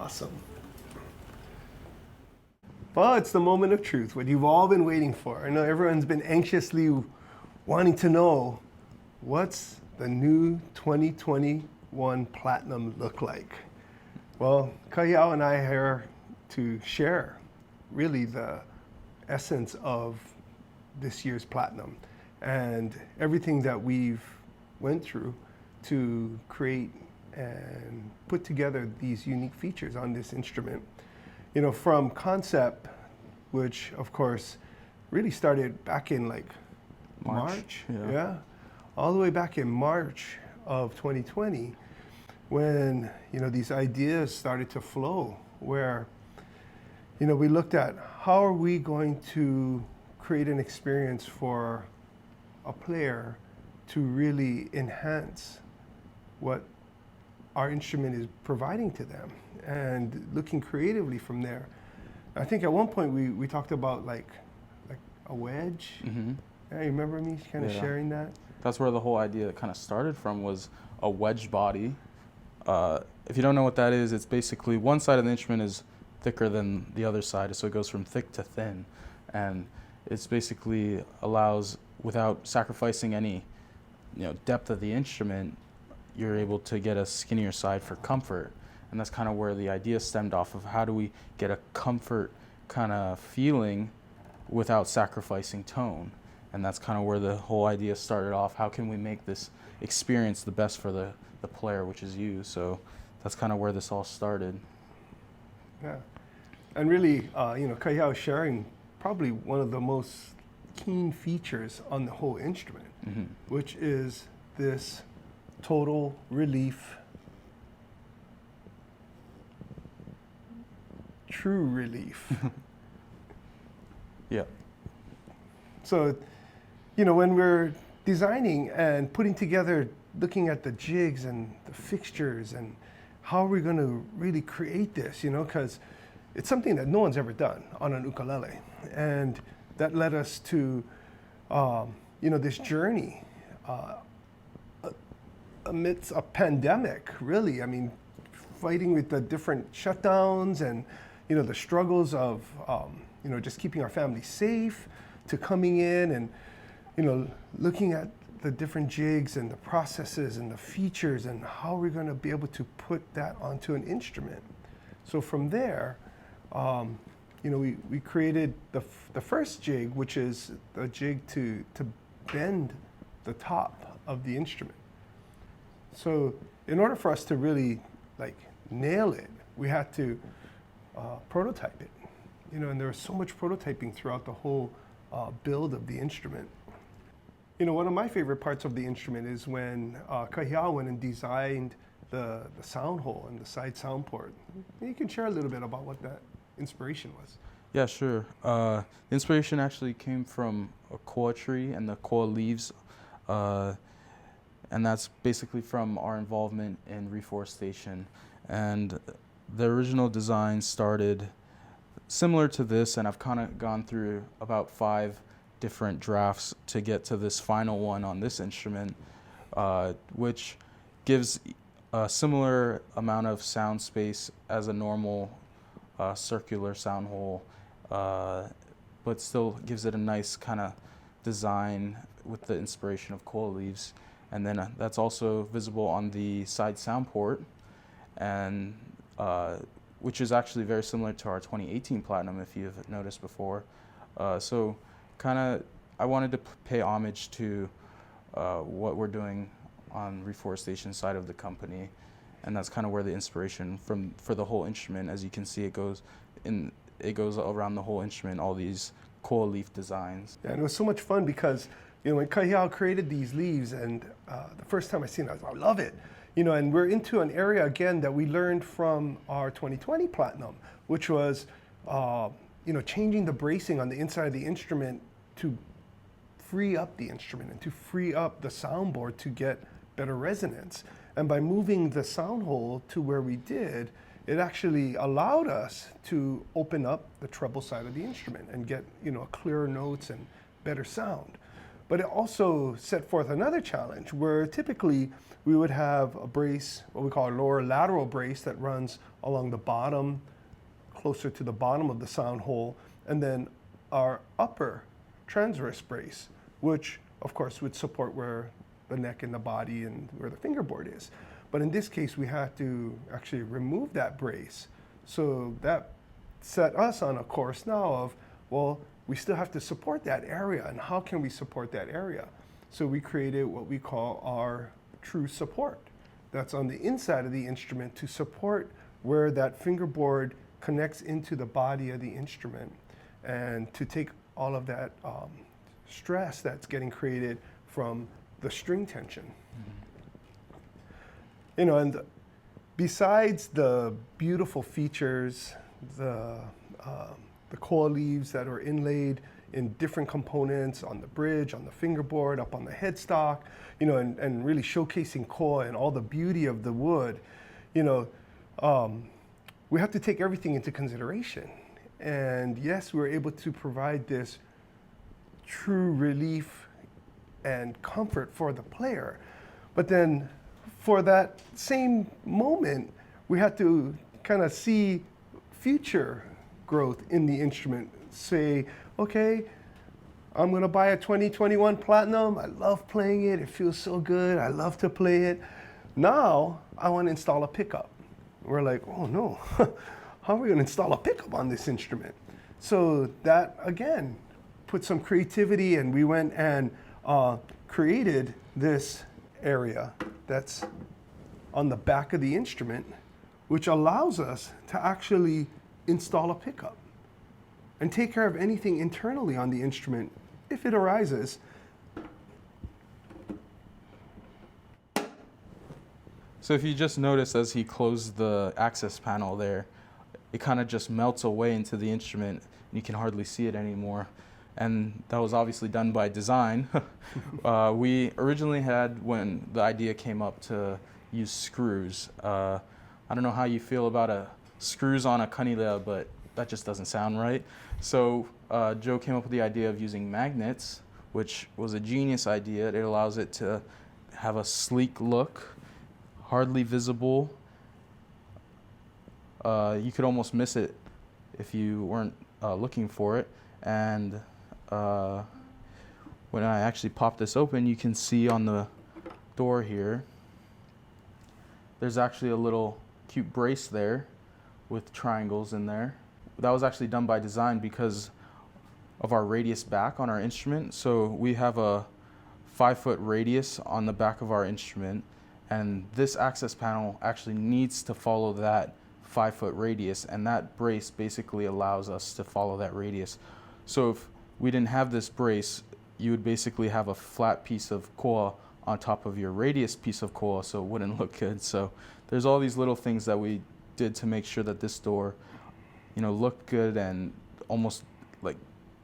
Awesome. Well, it's the moment of truth, what you've all been waiting for. I know everyone's been anxiously wanting to know, what's the new 2021 Platinum look like? Well, Kahiau and I are here to share really the essence of this year's Platinum and everything that we've went through to create and put together these unique features on this instrument. You know, from concept, which of course really started back in like March, yeah, all the way back in March of 2020, when, you know, these ideas started to flow, where, you know, we looked at how are we going to create an experience for a player to really enhance what our instrument is providing to them, and looking creatively from there. I think at one point we talked about like a wedge. Mm-hmm. Yeah, you remember me kind of sharing that? That's where the whole idea kind of started from, was a wedge body. If you don't know what that is, it's basically one side of the instrument is thicker than the other side, so it goes from thick to thin, and it's basically allows, without sacrificing any, you know, depth of the instrument, you're able to get a skinnier side for comfort. And that's kind of where the idea stemmed off of, how do we get a comfort kind of feeling without sacrificing tone? And that's kind of where the whole idea started off. How can we make this experience the best for the player, which is you? So that's kind of where this all started. Yeah. And really, you know, Kahiau is sharing probably one of the most keen features on the whole instrument, mm-hmm. which is this total relief, TRU-Relief. Yeah. So, you know, when we're designing and putting together, looking at the jigs and the fixtures and how are we going to really create this, you know, because it's something that no one's ever done on an ukulele. And that led us to, you know, this journey amidst a pandemic, really. I mean, fighting with the different shutdowns and, you know, the struggles of, you know, just keeping our family safe, to coming in and, you know, looking at the different jigs and the processes and the features and how we're going to be able to put that onto an instrument. So from there, you know, we created the first jig, which is a jig to bend the top of the instrument. So in order for us to really like nail it, we had to prototype it, you know, and there was so much prototyping throughout the whole build of the instrument. You know, one of my favorite parts of the instrument is when Kahiau went and designed the sound hole and the side sound port. You can share a little bit about what that inspiration was. Yeah, sure. The inspiration actually came from a koa tree and the koa leaves, and that's basically from our involvement in reforestation. And the original design started similar to this, and I've kind of gone through about 5 different drafts to get to this final one on this instrument, which gives a similar amount of sound space as a normal circular sound hole, but still gives it a nice kind of design with the inspiration of koa leaves. And then that's also visible on the side sound port, and which is actually very similar to our 2018 Platinum, if you've noticed before. So kind of, I wanted to pay homage to what we're doing on reforestation side of the company, and that's kind of where the inspiration for the whole instrument. As you can see, it goes around the whole instrument, all these koa leaf designs. Yeah, and it was so much fun because, you know, when Kahiau created these leaves, and the first time I seen it, I was like, I love it. You know, and we're into an area again that we learned from our 2020 Platinum, which was, you know, changing the bracing on the inside of the instrument to free up the instrument and to free up the soundboard to get better resonance. And by moving the sound hole to where we did, it actually allowed us to open up the treble side of the instrument and get, you know, clearer notes and better sound. But it also set forth another challenge where typically we would have a brace, what we call a lower lateral brace that runs along the bottom, closer to the bottom of the sound hole, and then our upper transverse brace, which of course would support where the neck and the body and where the fingerboard is. But in this case, we had to actually remove that brace. So that set us on a course now of, well, we still have to support that area, and how can we support that area? So we created what we call our TRU-Support. That's on the inside of the instrument to support where that fingerboard connects into the body of the instrument, and to take all of that stress that's getting created from the string tension. You know, and besides the beautiful features, the coil leaves that are inlaid in different components on the bridge, on the fingerboard, up on the headstock, you know, and really showcasing coil and all the beauty of the wood, you know, we have to take everything into consideration. And yes, we were able to provide this true relief and comfort for the player. But then for that same moment, we had to kind of see future growth in the instrument. Say, okay, I'm gonna buy a 2021 Platinum. I love playing it. It feels so good. I love to play it. Now I want to install a pickup. We're like, oh no, how are we gonna install a pickup on this instrument? So that again put some creativity, and we went and created this area that's on the back of the instrument, which allows us to actually install a pickup and take care of anything internally on the instrument if it arises. So if you just notice, as he closed the access panel there, it kind of just melts away into the instrument and you can hardly see it anymore. And that was obviously done by design. We originally had, when the idea came up, to use screws. I don't know how you feel about screws on a Kanile'a, but that just doesn't sound right. So Joe came up with the idea of using magnets, which was a genius idea. It allows it to have a sleek look, hardly visible. You could almost miss it if you weren't looking for it. And when I actually pop this open, you can see on the door here, there's actually a little cute brace there with triangles in there. That was actually done by design because of our radius back on our instrument. So we have a 5-foot radius on the back of our instrument, and this access panel actually needs to follow that 5-foot radius, and that brace basically allows us to follow that radius. So if we didn't have this brace, you would basically have a flat piece of coil on top of your radius piece of coil, so it wouldn't look good. So there's all these little things that we did to make sure that this door, you know, looked good and almost like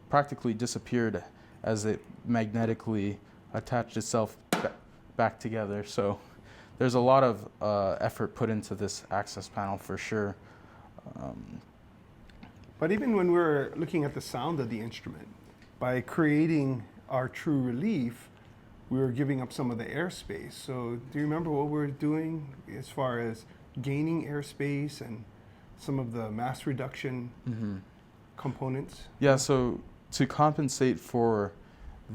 practically disappeared as it magnetically attached itself back together. So there's a lot of effort put into this access panel for sure. But even when we're looking at the sound of the instrument, by creating our TRU-Relief, we were giving up some of the airspace. So do you remember what we were doing as far as gaining airspace and some of the mass reduction components? Yeah, so to compensate for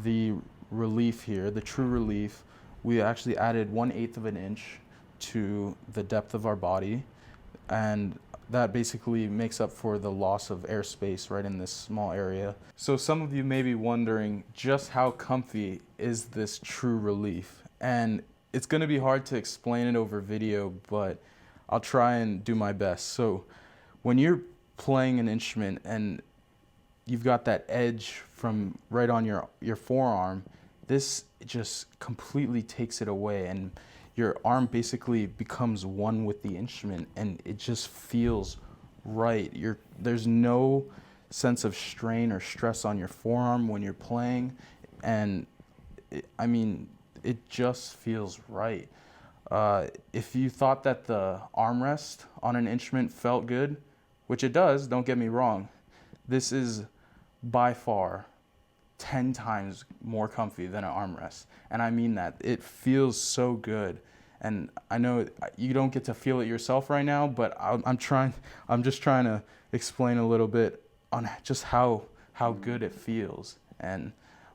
the relief here, the TRU-Relief, we actually added 1/8 of an inch to the depth of our body, and that basically makes up for the loss of airspace right in this small area. So some of you may be wondering just how comfy is this TRU-Relief, and it's going to be hard to explain it over video, but I'll try and do my best. So when you're playing an instrument and you've got that edge from right on your forearm, this just completely takes it away, and your arm basically becomes one with the instrument, and it just feels right. There's no sense of strain or stress on your forearm when you're playing, and it just feels right. If you thought that the armrest on an instrument felt good, which it does, don't get me wrong, this is by far 10 times more comfy than an armrest. And I mean that. It feels so good. And I know you don't get to feel it yourself right now, but I'm just trying to explain a little bit on just how good it feels. And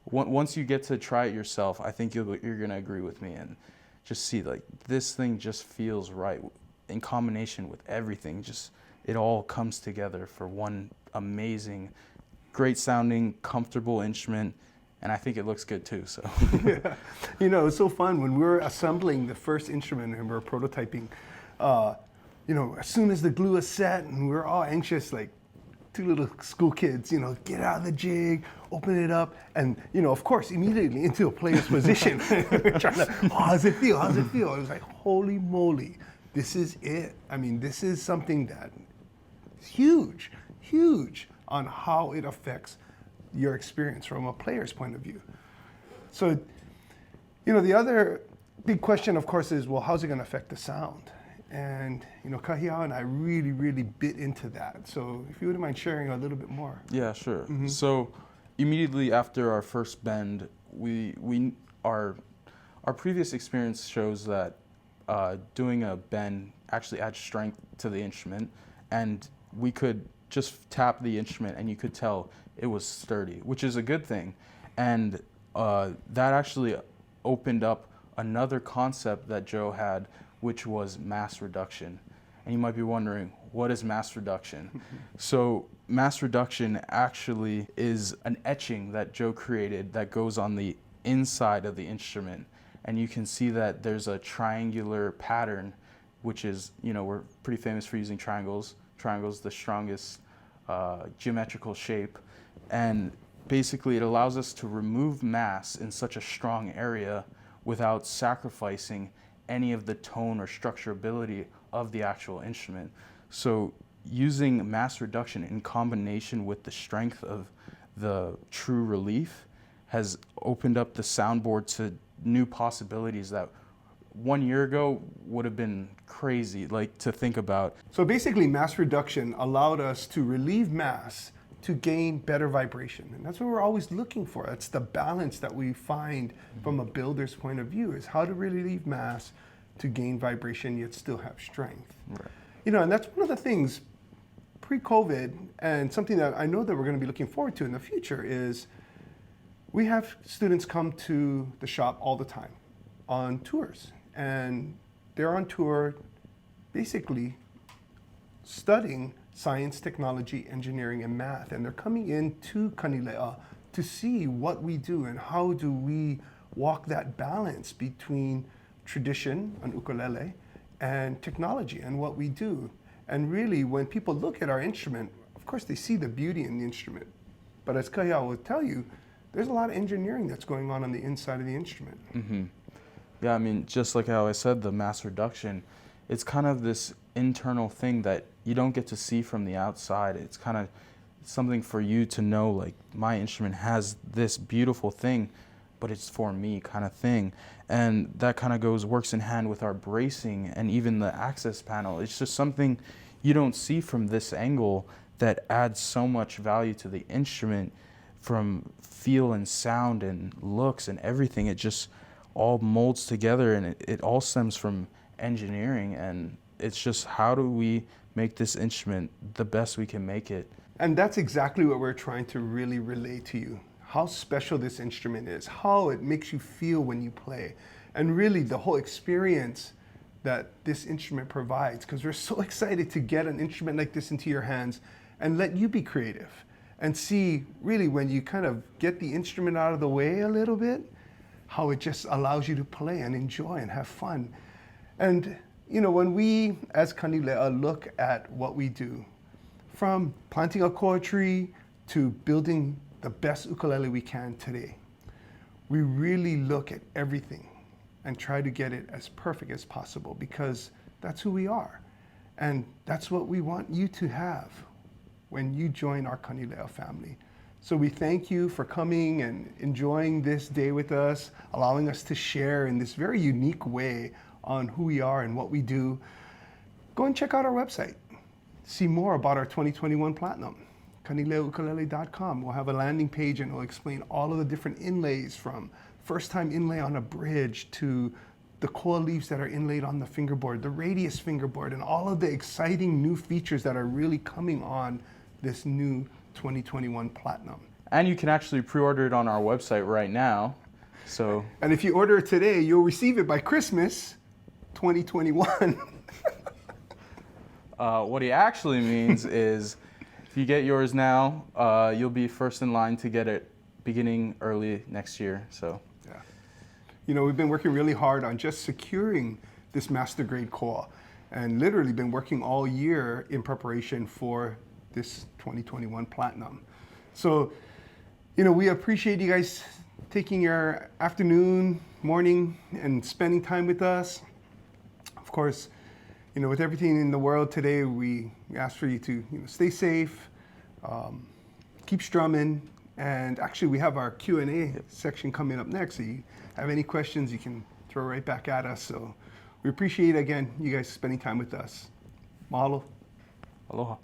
once you get to try it yourself, I think you're going to agree with me and just see, like, this thing just feels right in combination with everything. Just, it all comes together for one amazing, great sounding, comfortable instrument. And I think it looks good too, so. Yeah. You know, it's so fun when we were assembling the first instrument and we were prototyping, you know, as soon as the glue is set and we were all anxious, like two little school kids, you know, get out of the jig, open it up, and, you know, of course, immediately into a player's position. We're trying to, oh, how does it feel? How does it feel? It was like, holy moly, this is it. I mean, this is something that is huge, huge on how it affects your experience from a player's point of view. So, you know, the other big question, of course, is, well, how's it going to affect the sound? And, you know, Kahiau and I really, really bit into that. So if you wouldn't mind sharing a little bit more. Yeah, sure. So immediately after our first bend, our previous experience shows that doing a bend actually adds strength to the instrument, and we could just tap the instrument and you could tell it was sturdy, which is a good thing. And that actually opened up another concept that Joe had, which was mass reduction. And you might be wondering, what is mass reduction? So mass reduction actually is an etching that Joe created that goes on the inside of the instrument. And you can see that there's a triangular pattern, which is, you know, we're pretty famous for using triangles. Triangles, the strongest geometrical shape. And basically it allows us to remove mass in such a strong area without sacrificing any of the tone or structurability of the actual instrument. So using mass reduction in combination with the strength of the TRU-Relief has opened up the soundboard to new possibilities that 1 year ago would have been crazy, like, to think about. So basically, mass reduction allowed us to relieve mass to gain better vibration. And that's what we're always looking for. That's the balance that we find from a builder's point of view, is how to relieve mass to gain vibration yet still have strength. Right. You know, and that's one of the things pre-COVID, and something that I know that we're going to be looking forward to in the future, is we have students come to the shop all the time on tours. And they're on tour basically studying science, technology, engineering, and math. And they're coming into Kanile'a to see what we do and how do we walk that balance between tradition, an ukulele, and technology and what we do. And really, when people look at our instrument, of course, they see the beauty in the instrument. But as Kahiau will tell you, there's a lot of engineering that's going on the inside of the instrument. Mm-hmm. Yeah, I mean, just like how I said, the mass reduction, it's kind of this internal thing that you don't get to see from the outside. It's kind of something for you to know, like, my instrument has this beautiful thing, but it's for me kind of thing. And that kind of works in hand with our bracing and even the access panel. It's just something you don't see from this angle that adds so much value to the instrument, from feel and sound and looks and everything. It just all molds together, and it all stems from engineering. And it's just, how do we make this instrument the best we can make it? And that's exactly what we're trying to really relay to you. How special this instrument is, how it makes you feel when you play, and really the whole experience that this instrument provides, because we're so excited to get an instrument like this into your hands and let you be creative and see, really, when you kind of get the instrument out of the way a little bit, how it just allows you to play and enjoy and have fun. And, you know, when we, as Kanile'a, look at what we do, from planting a koa tree to building the best ukulele we can today, we really look at everything and try to get it as perfect as possible, because that's who we are. And that's what we want you to have when you join our Kanile'a family. So we thank you for coming and enjoying this day with us, allowing us to share in this very unique way on who we are and what we do. Go and check out our website. See more about our 2021 Platinum. Kanile'aUkulele.com. We'll have a landing page and it'll explain all of the different inlays, from first time inlay on a bridge to the coil leaves that are inlaid on the fingerboard, the radius fingerboard, and all of the exciting new features that are really coming on this new 2021 Platinum. And you can actually pre-order it on our website right now. So, And if you order it today, you'll receive it by Christmas 2021. what he actually means is, if you get yours now, you'll be first in line to get it beginning early next year. So, yeah. You know, we've been working really hard on just securing this master grade coil, and literally been working all year in preparation for this 2021 Platinum. So, you know, we appreciate you guys taking your afternoon, morning, and spending time with us. Of course, you know, with everything in the world today, we ask for you to, you know, stay safe, keep strumming, and actually we have our Q&A section coming up next. So you have any questions, you can throw right back at us. So we appreciate, again, you guys spending time with us. Mahalo. aloha.